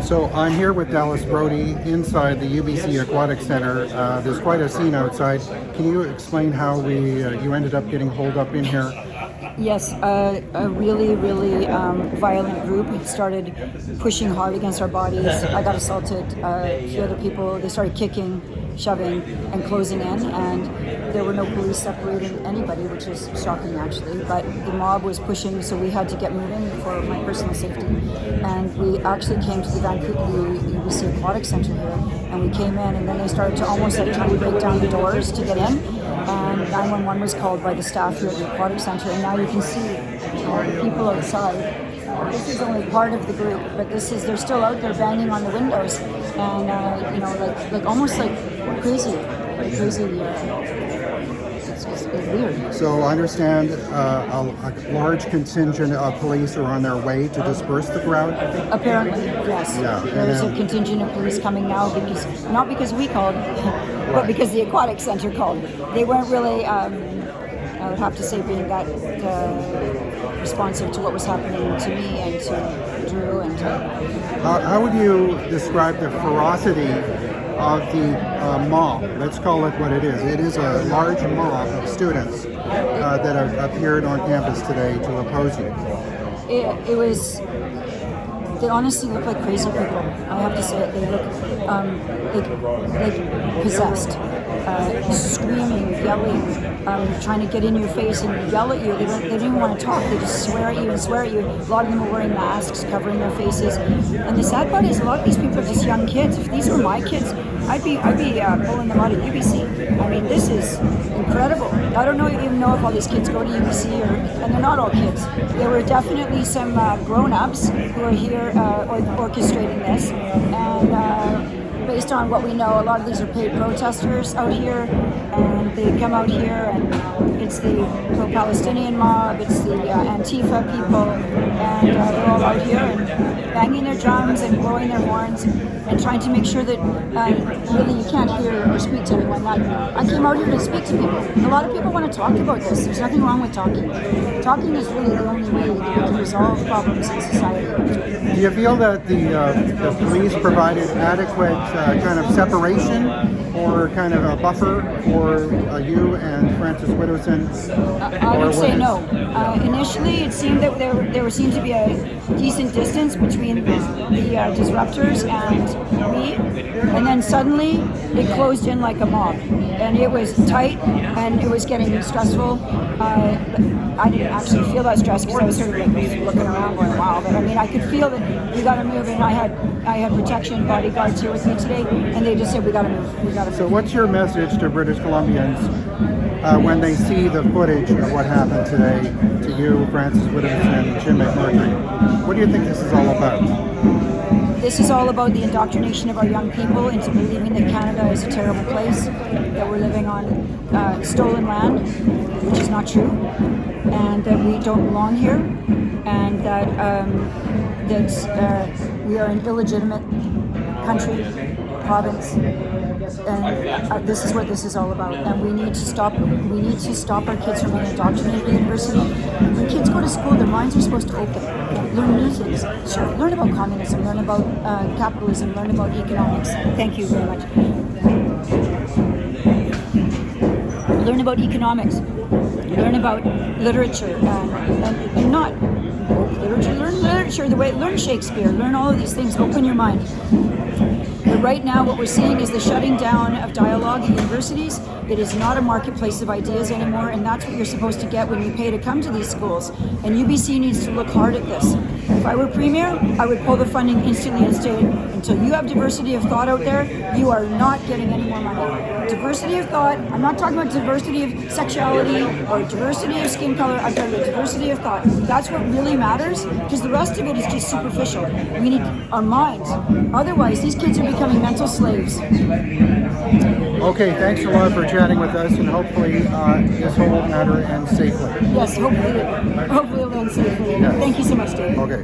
So I'm here with Dallas Brodie inside the UBC Aquatic Centre. There's quite a scene outside. Can you explain how you ended up getting holed up in here? Yes, a really violent group started pushing hard against our bodies. I got assaulted. A few other people, they started kicking, shoving, and closing in, and there were no police separating anybody, which is shocking actually. But the mob was pushing, so we had to get moving for my personal safety. And we actually came to the UBC Aquatic Centre here, and we came in, and then they started to almost like try to break down the doors to get in. And 911 was called by the staff here at the Aquatic Centre, and now you can see all the people outside. This is only part of the group, but they're still out there banging on the windows, and like almost like crazy. It's weird. So I understand a large contingent of police are on their way to disperse the crowd? Apparently, yes. Yeah. There's a contingent of police coming now, not because we called, but because the Aquatic Centre called. They weren't really, I would have to say, being that responsive to what was happening to me and to Drew and to... How would you describe the ferocity of the mob? Let's call it what it is. It is a large mob of students that have appeared on campus today to oppose you. They honestly look like crazy people. I have to say it. They look like possessed, screaming, yelling, trying to get in your face and yell at you. They don't even want to talk. They just swear at you and swear at you. A lot of them are wearing masks, covering their faces. And the sad part is a lot of these people are just young kids. If these were my kids, I'd be pulling them out of UBC. I mean, this is incredible. I don't even know if all these kids go to UBC, and they're not all kids. There were definitely some grown-ups who are here orchestrating this, and based on what we know, a lot of these are paid protesters out here, and they come out here, and it's the pro-Palestinian mob, it's the Antifa people, and they're all out here and banging their drums and blowing their horns and trying to make sure that really you can't hear or speak to anyone. I came out here to speak to people. A lot of people want to talk about this. There's nothing wrong with talking. Talking is really the only way that we can resolve problems in society. Do you feel that the police provided adequate kind of separation or kind of a buffer for you and Francis Widdowson? I would say no. Initially, it seemed that there seemed to be a decent distance between the disruptors and me, and then suddenly it closed in like a mob, and it was tight, and it was getting stressful. I didn't actually feel that stress because I was sort of like looking around going, wow, but I mean, I could feel that we got to move, and I had protection bodyguards here with me today, and they just said we got to move. So what's your message to British Columbians when they see the footage of what happened today to you, Francis Widdowson, Jim McMurtry? What do you think this is all about? This is all about the indoctrination of our young people into believing that Canada is a terrible place, that we're living on stolen land, which is not true, and that we don't belong here, and that we are an illegitimate country, province, and this is what this is all about. And we need to stop our kids from being indoctrinated at the university. When kids go to school, their minds are supposed to open, learn new things. Sure, learn about communism, learn about capitalism, learn about economics. Thank you very much. Learn about economics, learn about literature, and not literature. Learn literature the way, learn Shakespeare, learn all of these things. Open your mind. But right now, what we're seeing is the shutting down of dialogue at universities. It is not a marketplace of ideas anymore, and that's what you're supposed to get when you pay to come to these schools. And UBC needs to look hard at this. If I were premier, I would pull the funding instantly and say, until you have diversity of thought out there, you are not getting any more money. Diversity of thought, I'm not talking about diversity of sexuality or diversity of skin color, I'm talking about diversity of thought. That's what really matters, because the rest of it is just superficial. We need our minds. Otherwise, these kids are becoming mental slaves. Okay, thanks a lot for chatting with us, and hopefully this whole matter ends safely. Yes, hopefully it'll end safely. Yes. Thank you so much, Dave. Okay.